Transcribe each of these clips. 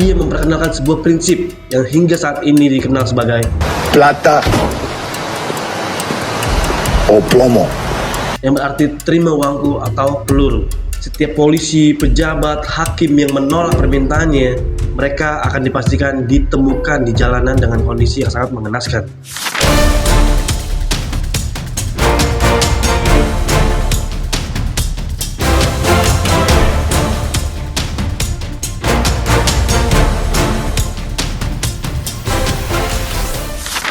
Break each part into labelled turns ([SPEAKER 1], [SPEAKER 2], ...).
[SPEAKER 1] Ia memperkenalkan sebuah prinsip yang hingga saat ini dikenal sebagai
[SPEAKER 2] plata o plomo,
[SPEAKER 1] yang berarti terima uangku atau peluru. Setiap polisi, pejabat, hakim yang menolak permintaannya, mereka akan dipastikan ditemukan di jalanan dengan kondisi yang sangat mengenaskan.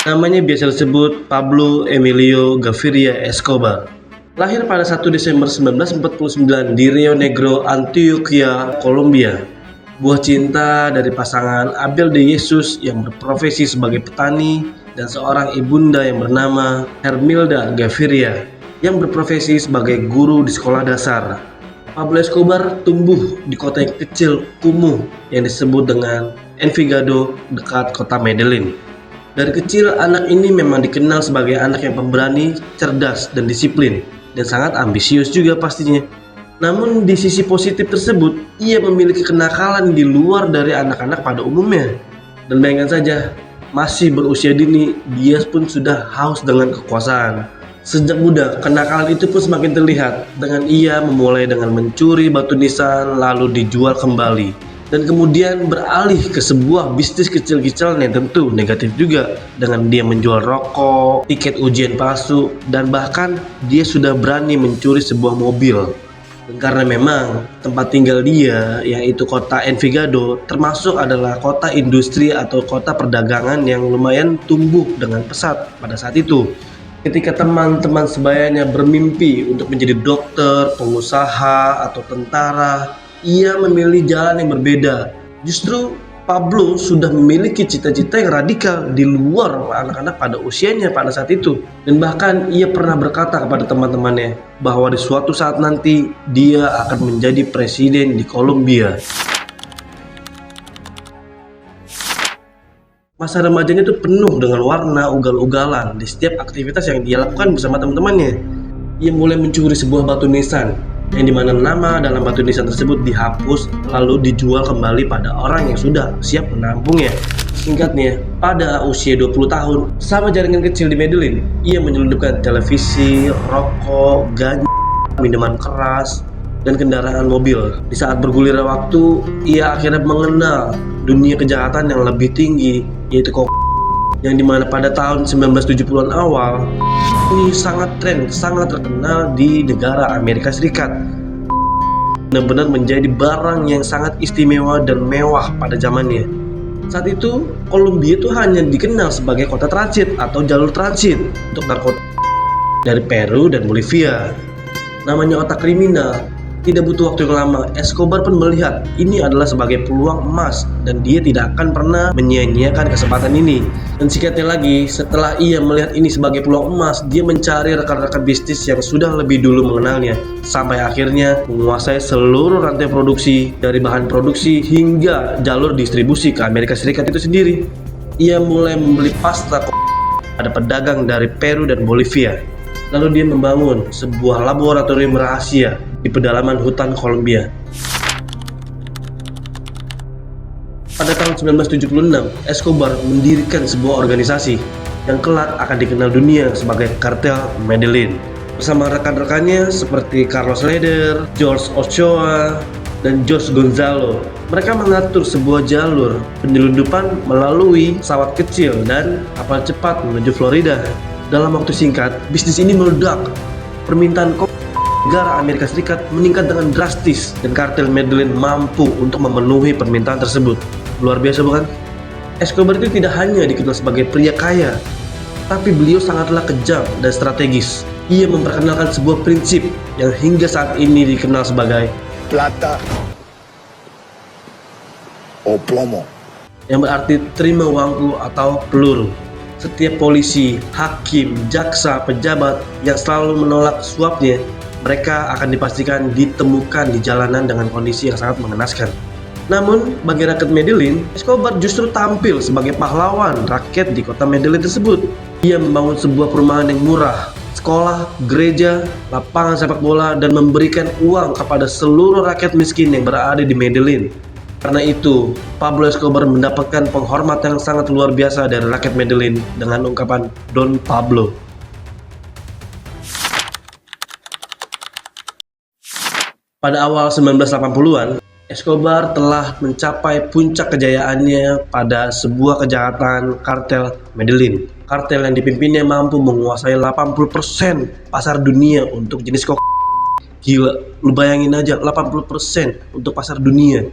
[SPEAKER 1] Namanya biasa disebut Pablo Emilio Gaviria Escobar. Lahir pada 1 Desember 1949 di Rio Negro, Antioquia, Kolombia. Buah cinta dari pasangan Abel de Jesus yang berprofesi sebagai petani dan seorang ibunda yang bernama Hermilda Gaviria yang berprofesi sebagai guru di sekolah dasar. Pablo Escobar tumbuh di kota yang kecil kumuh yang disebut dengan Envigado dekat kota Medellin. Dari kecil, anak ini memang dikenal sebagai anak yang pemberani, cerdas, dan disiplin, dan sangat ambisius juga pastinya. Namun di sisi positif tersebut, ia memiliki kenakalan di luar dari anak-anak pada umumnya. Dan bayangkan saja, masih berusia dini, dia pun sudah haus dengan kekuasaan. Sejak muda, kenakalan itu pun semakin terlihat, dengan ia memulai dengan mencuri batu nisan lalu dijual kembali. Dan kemudian beralih ke sebuah bisnis kecil-kecilan yang tentu negatif juga, dengan dia menjual rokok, tiket ujian palsu, dan bahkan dia sudah berani mencuri sebuah mobil. Dan karena memang tempat tinggal dia, yaitu kota Envigado, termasuk adalah kota industri atau kota perdagangan yang lumayan tumbuh dengan pesat pada saat itu. Ketika teman-teman sebayanya bermimpi untuk menjadi dokter, pengusaha, atau tentara, ia memilih jalan yang berbeda. Justru Pablo sudah memiliki cita-cita yang radikal di luar anak-anak pada usianya pada saat itu. Dan bahkan ia pernah berkata kepada teman-temannya bahwa di suatu saat nanti dia akan menjadi presiden di Kolombia. Masa remajanya itu penuh dengan warna ugal-ugalan di setiap aktivitas yang dia lakukan bersama teman-temannya. Ia mulai mencuri sebuah batu nisan, yang dimana nama dalam batu nisan tersebut dihapus lalu dijual kembali pada orang yang sudah siap menampungnya. Singkatnya, pada usia 20 tahun, sama jaringan kecil di Medellin, ia menyelundupkan televisi, rokok, ganja, minuman keras, dan kendaraan mobil. Di saat bergulirnya waktu, ia akhirnya mengenal dunia kejahatan yang lebih tinggi, yaitu yang dimana pada tahun 1970-an awal ini sangat tren, sangat terkenal di negara Amerika Serikat. Benar-benar menjadi barang yang sangat istimewa dan mewah pada zamannya. Saat itu, Kolombia itu hanya dikenal sebagai kota transit atau jalur transit untuk narkotika dari Peru dan Bolivia. Namanya otak kriminal, tidak butuh waktu yang lama, Escobar pun melihat ini adalah sebagai peluang emas dan dia tidak akan pernah menyia-nyiakan kesempatan ini. Dan singkatnya lagi, setelah ia melihat ini sebagai peluang emas, dia mencari rekan-rekan bisnis yang sudah lebih dulu mengenalnya, sampai akhirnya menguasai seluruh rantai produksi, dari bahan produksi hingga jalur distribusi ke Amerika Serikat itu sendiri. Ia mulai membeli pasta pada pedagang dari Peru dan Bolivia. Lalu dia membangun sebuah laboratorium rahasia di pedalaman hutan Kolombia. Pada tahun 1976, Escobar mendirikan sebuah organisasi yang kelak akan dikenal dunia sebagai kartel Medellin. Bersama rekan-rekannya seperti Carlos Leder, George Ochoa, dan Jose Gonzalo, mereka mengatur sebuah jalur penyelundupan melalui pesawat kecil dan kapal cepat menuju Florida. Dalam waktu singkat, bisnis ini meledak. Permintaan negara Amerika Serikat meningkat dengan drastis dan kartel Medellin mampu untuk memenuhi permintaan tersebut. Luar biasa bukan? Escobar itu tidak hanya dikenal sebagai pria kaya, tapi beliau sangatlah kejam dan strategis. Ia memperkenalkan sebuah prinsip yang hingga saat ini dikenal sebagai
[SPEAKER 2] plata o plomo,
[SPEAKER 1] yang berarti terima uangku atau peluru. Setiap polisi, hakim, jaksa, pejabat yang selalu menolak suapnya, mereka akan dipastikan ditemukan di jalanan dengan kondisi yang sangat mengenaskan. Namun, bagi rakyat Medellin, Escobar justru tampil sebagai pahlawan rakyat di kota Medellin tersebut. Ia membangun sebuah perumahan yang murah, sekolah, gereja, lapangan sepak bola, dan memberikan uang kepada seluruh rakyat miskin yang berada di Medellin. Karena itu, Pablo Escobar mendapatkan penghormatan yang sangat luar biasa dari rakyat Medellin dengan ungkapan Don Pablo. Pada awal 1980-an, Escobar telah mencapai puncak kejayaannya pada sebuah kejahatan kartel Medellin. Kartel yang dipimpinnya mampu menguasai 80% pasar dunia untuk jenis kokain. Gila, lu bayangin aja 80% untuk pasar dunia.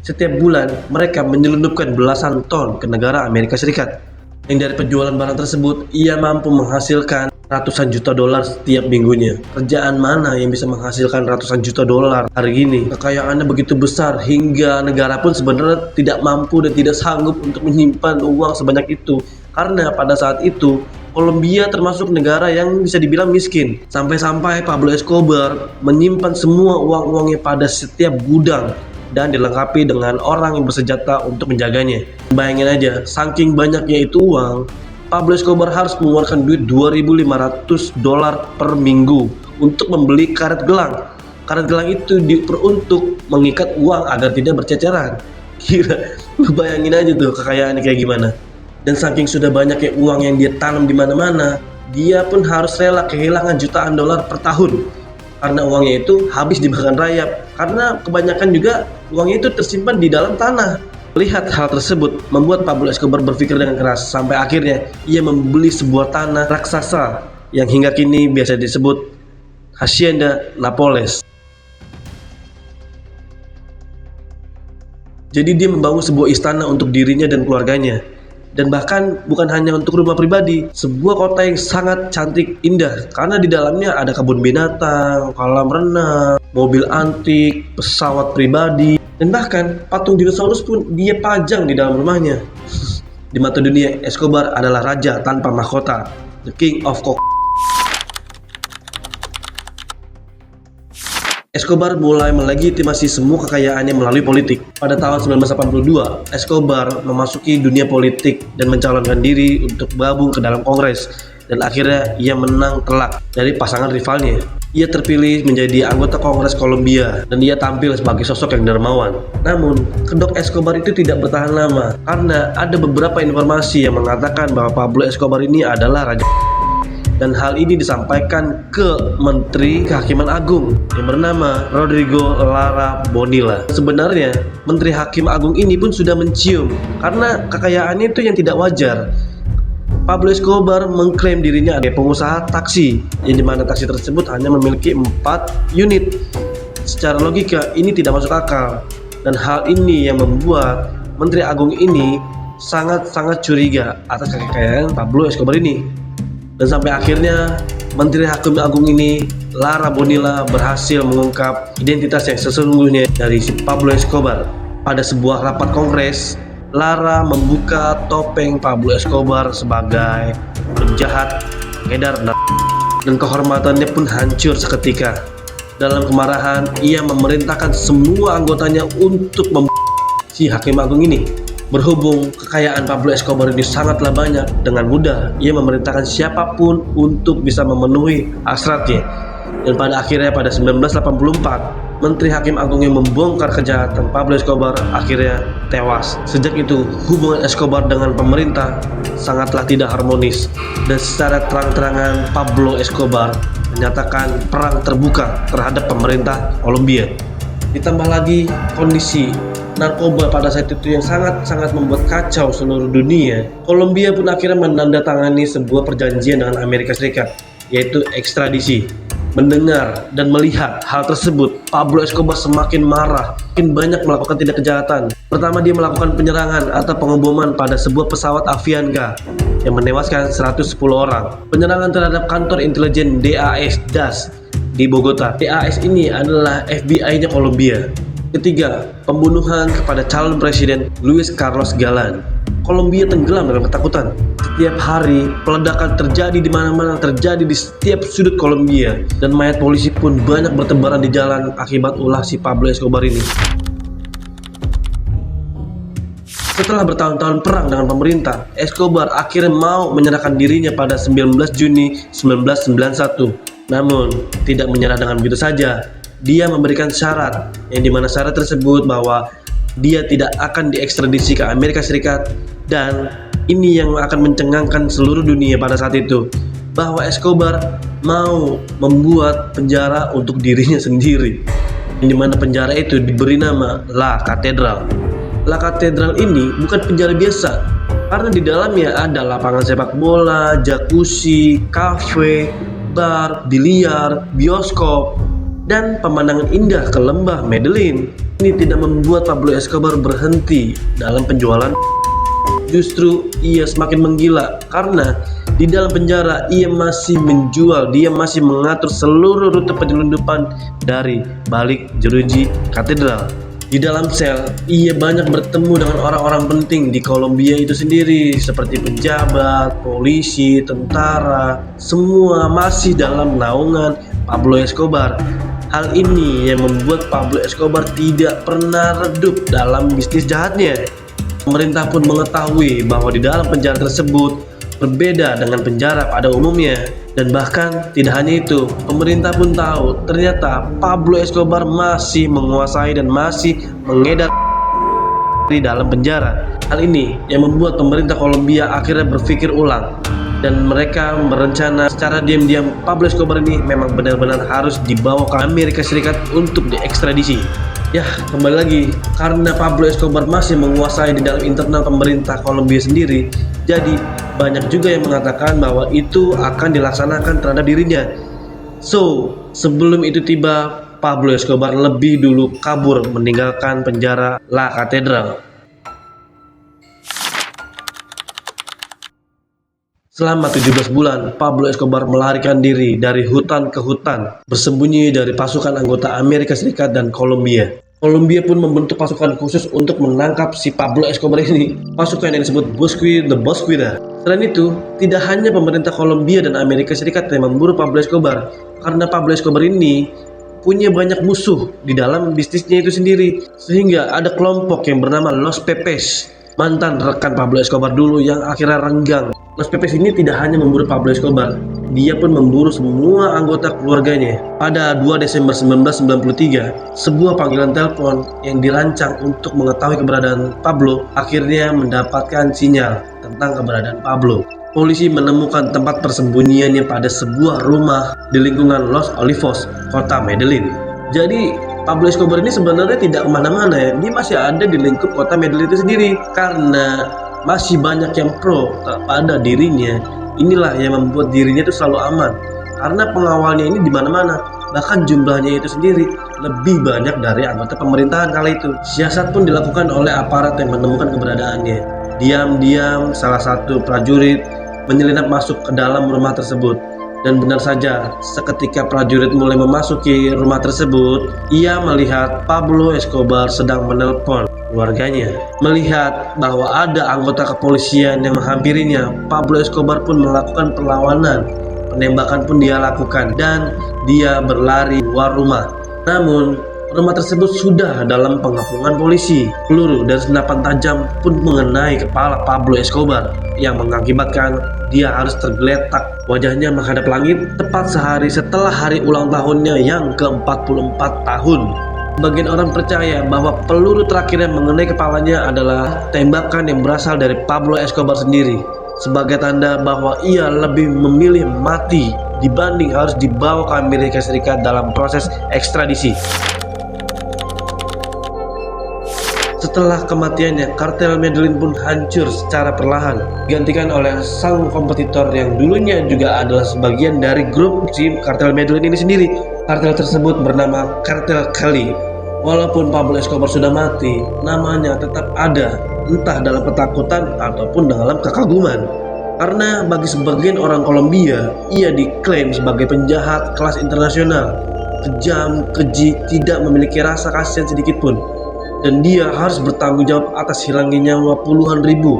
[SPEAKER 1] Setiap bulan, mereka menyelundupkan belasan ton ke negara Amerika Serikat. Yang dari penjualan barang tersebut, ia mampu menghasilkan ratusan juta dolar setiap minggunya. Kerjaan mana yang bisa menghasilkan ratusan juta dolar hari ini? Kekayaannya begitu besar hingga negara pun sebenarnya tidak mampu dan tidak sanggup untuk menyimpan uang sebanyak itu. Karena pada saat itu, Kolombia termasuk negara yang bisa dibilang miskin. Sampai-sampai Pablo Escobar menyimpan semua uang-uangnya pada setiap gudang dan dilengkapi dengan orang yang bersenjata untuk menjaganya. Bayangin aja, saking banyaknya itu uang, Pablo Escobar harus mengeluarkan duit 2.500 dolar per minggu untuk membeli karet gelang. Karet gelang itu diperuntuk mengikat uang agar tidak berceceran. Gila, lu bayangin aja tuh kekayaannya kayak gimana. Dan saking sudah banyaknya uang yang dia tanam di mana-mana, dia pun harus rela kehilangan jutaan dolar per tahun. Karena uangnya itu habis dimakan rayap. Karena kebanyakan juga uangnya itu tersimpan di dalam tanah. Melihat hal tersebut membuat Pablo Escobar berpikir dengan keras. Sampai akhirnya ia membeli sebuah tanah raksasa yang hingga kini biasa disebut Hacienda Nápoles. Jadi dia membangun sebuah istana untuk dirinya dan keluarganya. Dan bahkan bukan hanya untuk rumah pribadi, sebuah kota yang sangat cantik, indah. Karena di dalamnya ada kebun binatang, kolam renang, mobil antik, pesawat pribadi, dan bahkan patung dinosaurus pun dia pajang di dalam rumahnya. Di mata dunia, Escobar adalah raja tanpa mahkota, the king of coke. Escobar mulai melegitimasi semua kekayaannya melalui politik. Pada tahun 1982, Escobar memasuki dunia politik dan mencalonkan diri untuk bergabung ke dalam Kongres. Dan akhirnya ia menang telak dari pasangan rivalnya. Ia terpilih menjadi anggota Kongres Kolombia dan ia tampil sebagai sosok yang dermawan. Namun, kedok Escobar itu tidak bertahan lama karena ada beberapa informasi yang mengatakan bahwa Pablo Escobar ini adalah raja. Dan hal ini disampaikan ke Menteri Kehakiman Agung yang bernama Rodrigo Lara Bonilla. Sebenarnya Menteri Hakim Agung ini pun sudah mencium karena kekayaannya itu yang tidak wajar. Pablo Escobar mengklaim dirinya sebagai pengusaha taksi, yang dimana taksi tersebut hanya memiliki 4 unit. Secara logika ini tidak masuk akal, dan hal ini yang membuat Menteri Agung ini sangat-sangat curiga atas kekayaan Pablo Escobar ini. Dan sampai akhirnya Menteri Hakim Agung ini, Lara Bonilla, berhasil mengungkap identitas yang sesungguhnya dari si Pablo Escobar. Pada sebuah rapat kongres, Lara membuka topeng Pablo Escobar sebagai penjahat, pengedar dan kehormatannya pun hancur seketika. Dalam kemarahan, ia memerintahkan semua anggotanya untuk si Hakim Agung ini. Berhubung kekayaan Pablo Escobar ini sangatlah banyak, dengan mudah ia memerintahkan siapapun untuk bisa memenuhi hasratnya. Dan pada akhirnya pada 1984, Menteri Hakim Agung yang membongkar kejahatan Pablo Escobar akhirnya tewas. Sejak itu, hubungan Escobar dengan pemerintah sangatlah tidak harmonis. Dan secara terang-terangan Pablo Escobar menyatakan perang terbuka terhadap pemerintah Kolombia. Ditambah lagi kondisi narkoba pada saat itu yang sangat-sangat membuat kacau seluruh dunia. Kolombia pun akhirnya menandatangani sebuah perjanjian dengan Amerika Serikat, yaitu ekstradisi. Mendengar dan melihat hal tersebut, Pablo Escobar semakin marah, makin banyak melakukan tindak kejahatan. Pertama, dia melakukan penyerangan atau pengeboman pada sebuah pesawat Avianca yang menewaskan 110 orang. Penyerangan terhadap kantor intelijen DAS di Bogota. DAS ini adalah FBI-nya Kolombia. Ketiga, pembunuhan kepada calon presiden Luis Carlos Galán. Kolombia tenggelam dalam ketakutan. Setiap hari peledakan terjadi di mana-mana, terjadi di setiap sudut Kolombia, dan mayat polisi pun banyak bertebaran di jalan akibat ulah si Pablo Escobar ini. Setelah bertahun-tahun perang dengan pemerintah, Escobar akhirnya mau menyerahkan dirinya pada 19 Juni 1991. Namun, tidak menyerah dengan begitu saja. Dia memberikan syarat, yang dimana syarat tersebut bahwa dia tidak akan diekstradisi ke Amerika Serikat, dan ini yang akan mencengangkan seluruh dunia pada saat itu, bahwa Escobar mau membuat penjara untuk dirinya sendiri, di mana penjara itu diberi nama La Catedral. La Catedral ini bukan penjara biasa, karena di dalamnya ada lapangan sepak bola, jacuzzi, kafe, bar, biliar, bioskop, dan pemandangan indah ke lembah Medellin. Ini tidak membuat Pablo Escobar berhenti dalam penjualan. Justru ia semakin menggila karena di dalam penjara ia masih menjual, dia masih mengatur seluruh rute penyelundupan dari balik jeruji katedral. Di dalam sel, ia banyak bertemu dengan orang-orang penting di Kolombia itu sendiri, seperti pejabat, polisi, tentara, semua masih dalam naungan Pablo Escobar. Hal ini yang membuat Pablo Escobar tidak pernah redup dalam bisnis jahatnya. Pemerintah pun mengetahui bahwa di dalam penjara tersebut berbeda dengan penjara pada umumnya. Dan bahkan tidak hanya itu, pemerintah pun tahu ternyata Pablo Escobar masih menguasai dan masih mengedar di dalam penjara. Hal ini yang membuat pemerintah Kolombia akhirnya berpikir ulang, dan mereka berencana secara diam-diam Pablo Escobar ini memang benar-benar harus dibawa ke Amerika Serikat untuk diekstradisi. Ya, kembali lagi, karena Pablo Escobar masih menguasai di dalam internal pemerintah Kolombia sendiri, jadi banyak juga yang mengatakan bahwa itu akan dilaksanakan terhadap dirinya. So, sebelum itu tiba, Pablo Escobar lebih dulu kabur meninggalkan penjara La Catedral. Selama 17 bulan, Pablo Escobar melarikan diri dari hutan ke hutan, bersembunyi dari pasukan anggota Amerika Serikat dan Kolombia. Kolombia pun membentuk pasukan khusus untuk menangkap si Pablo Escobar ini, pasukan yang disebut Bosque de Bosqueda. Selain itu, tidak hanya pemerintah Kolombia dan Amerika Serikat yang memburu Pablo Escobar, karena Pablo Escobar ini punya banyak musuh di dalam bisnisnya itu sendiri, sehingga ada kelompok yang bernama Los Pepes, mantan rekan Pablo Escobar dulu yang akhirnya renggang. Los Pepes ini tidak hanya memburu Pablo Escobar, dia pun memburu semua anggota keluarganya. Pada 2 Desember 1993, sebuah panggilan telepon yang dirancang untuk mengetahui keberadaan Pablo akhirnya mendapatkan sinyal tentang keberadaan Pablo. Polisi menemukan tempat persembunyiannya pada sebuah rumah di lingkungan Los Olivos, kota Medellin. Jadi Pablo Escobar ini sebenarnya tidak kemana-mana ya, dia masih ada di lingkup kota Medellin itu sendiri, karena masih banyak yang pro pada dirinya. Inilah yang membuat dirinya itu selalu aman, karena pengawalnya ini di mana-mana, bahkan jumlahnya itu sendiri lebih banyak dari anggota pemerintahan kala itu. Siasat pun dilakukan oleh aparat yang menemukan keberadaannya. Diam-diam salah satu prajurit menyelinap masuk ke dalam rumah tersebut. Dan benar saja, seketika prajurit mulai memasuki rumah tersebut, ia melihat Pablo Escobar sedang menelpon keluarganya. Melihat bahwa ada anggota kepolisian yang menghampirinya, Pablo Escobar pun melakukan perlawanan. Penembakan pun dia lakukan dan dia berlari keluar rumah. Namun, rumah tersebut sudah dalam pengepungan polisi. Peluru dan senapan tajam pun mengenai kepala Pablo Escobar yang mengakibatkan dia harus tergeletak, wajahnya menghadap langit tepat sehari setelah hari ulang tahunnya yang ke-44 tahun. Bagian orang percaya bahwa peluru terakhir yang mengenai kepalanya adalah tembakan yang berasal dari Pablo Escobar sendiri, sebagai tanda bahwa ia lebih memilih mati dibanding harus dibawa ke Amerika Serikat dalam proses ekstradisi. Setelah kematiannya, kartel Medellin pun hancur secara perlahan, digantikan oleh sang kompetitor yang dulunya juga adalah sebagian dari grup si kartel Medellin ini sendiri. Kartel tersebut bernama Kartel Cali. Walaupun Pablo Escobar sudah mati, namanya tetap ada, entah dalam ketakutan ataupun dalam kekaguman. Karena bagi sebagian orang Kolombia, ia diklaim sebagai penjahat kelas internasional, kejam, keji, tidak memiliki rasa kasihan sedikit pun. Dan dia harus bertanggung jawab atas hilangnya nyawa puluhan ribu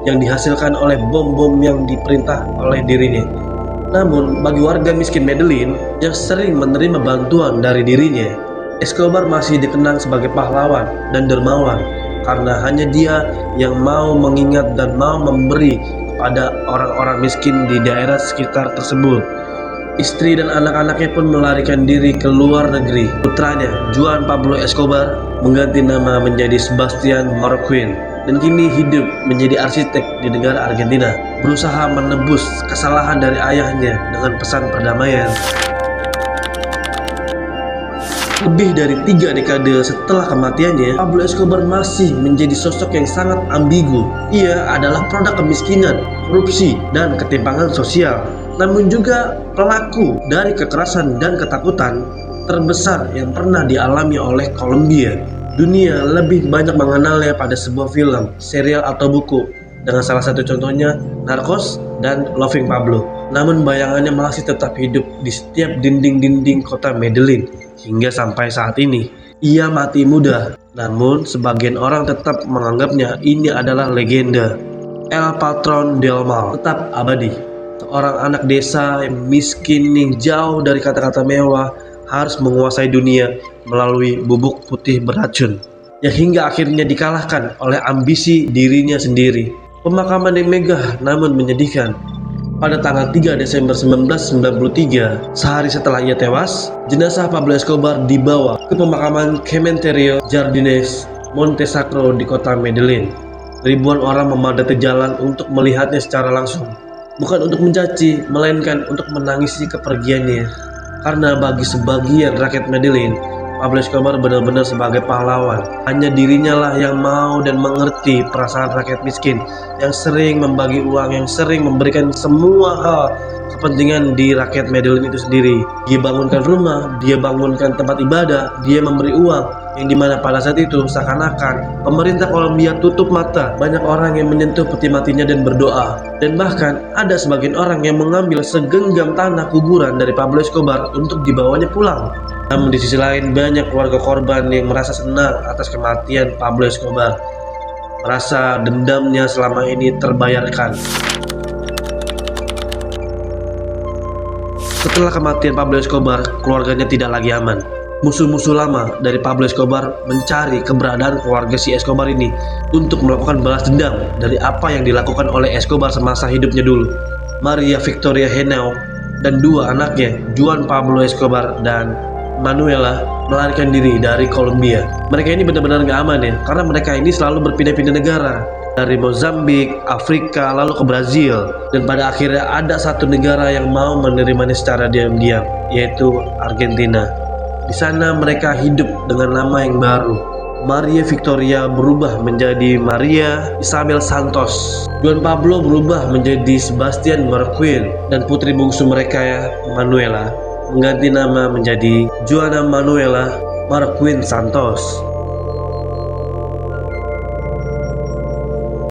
[SPEAKER 1] yang dihasilkan oleh bom-bom yang diperintah oleh dirinya. Namun, bagi warga miskin Medellin yang sering menerima bantuan dari dirinya, Escobar masih dikenang sebagai pahlawan dan dermawan, karena hanya dia yang mau mengingat dan mau memberi kepada orang-orang miskin di daerah sekitar tersebut. Istri dan anak-anaknya pun melarikan diri ke luar negeri. Putranya, Juan Pablo Escobar, mengganti nama menjadi Sebastian Marroquin dan kini hidup menjadi arsitek di negara Argentina, berusaha menebus kesalahan dari ayahnya dengan pesan perdamaian. Lebih dari 3 dekade setelah kematiannya, Pablo Escobar masih menjadi sosok yang sangat ambigu. Ia adalah produk kemiskinan, korupsi, dan ketimpangan sosial, namun juga pelaku dari kekerasan dan ketakutan terbesar yang pernah dialami oleh Kolombia. Dunia lebih banyak mengenalnya pada sebuah film, serial atau buku, dengan salah satu contohnya Narcos dan Loving Pablo. Namun bayangannya masih tetap hidup di setiap dinding-dinding kota Medellin hingga sampai saat ini. Ia mati muda, namun sebagian orang tetap menganggapnya ini adalah legenda. El Patron del Mal tetap abadi. Seorang anak desa yang miskin yang jauh dari kata-kata mewah harus menguasai dunia melalui bubuk putih beracun yang hingga akhirnya dikalahkan oleh ambisi dirinya sendiri. Pemakaman yang megah namun menyedihkan. Pada tanggal 3 Desember 1993, sehari setelah ia tewas, jenazah Pablo Escobar dibawa ke pemakaman Cementerio Jardines Monte Sacro di kota Medellin. Ribuan orang memadati jalan untuk melihatnya secara langsung. Bukan untuk mencaci, melainkan untuk menangisi kepergiannya. Karena bagi sebagian rakyat Medellin, Pablo Escobar benar-benar sebagai pahlawan. Hanya dirinya lah yang mau dan mengerti perasaan rakyat miskin, yang sering membagi uang, yang sering memberikan semua hal kepentingan di rakyat Medellin itu sendiri. Dia bangunkan rumah, dia bangunkan tempat ibadah, dia memberi uang, yang dimana pada saat itu seakan-akan pemerintah Kolombia tutup mata. Banyak orang yang menyentuh peti matinya dan berdoa, dan bahkan ada sebagian orang yang mengambil segenggam tanah kuburan dari Pablo Escobar untuk dibawanya pulang. Namun di sisi lain banyak keluarga korban yang merasa senang atas kematian Pablo Escobar, merasa dendamnya selama ini terbayarkan. Setelah kematian Pablo Escobar, keluarganya tidak lagi aman. Musuh-musuh lama dari Pablo Escobar mencari keberadaan keluarga si Escobar ini untuk melakukan balas dendam dari apa yang dilakukan oleh Escobar semasa hidupnya dulu. Maria Victoria Henao dan 2 anaknya, Juan Pablo Escobar dan Manuela, melarikan diri dari Kolombia. Mereka ini benar-benar gak aman ya, karena mereka ini selalu berpindah-pindah negara, dari Mozambik, Afrika, lalu ke Brazil, dan pada akhirnya ada satu negara yang mau menerimanya secara diam-diam, yaitu Argentina. Di sana mereka hidup dengan nama yang baru. Maria Victoria berubah menjadi Maria Isabel Santos. Juan Pablo berubah menjadi Sebastian Marroquin, dan putri bungsu mereka Manuela mengganti nama menjadi Juana Manuela Marroquin Santos.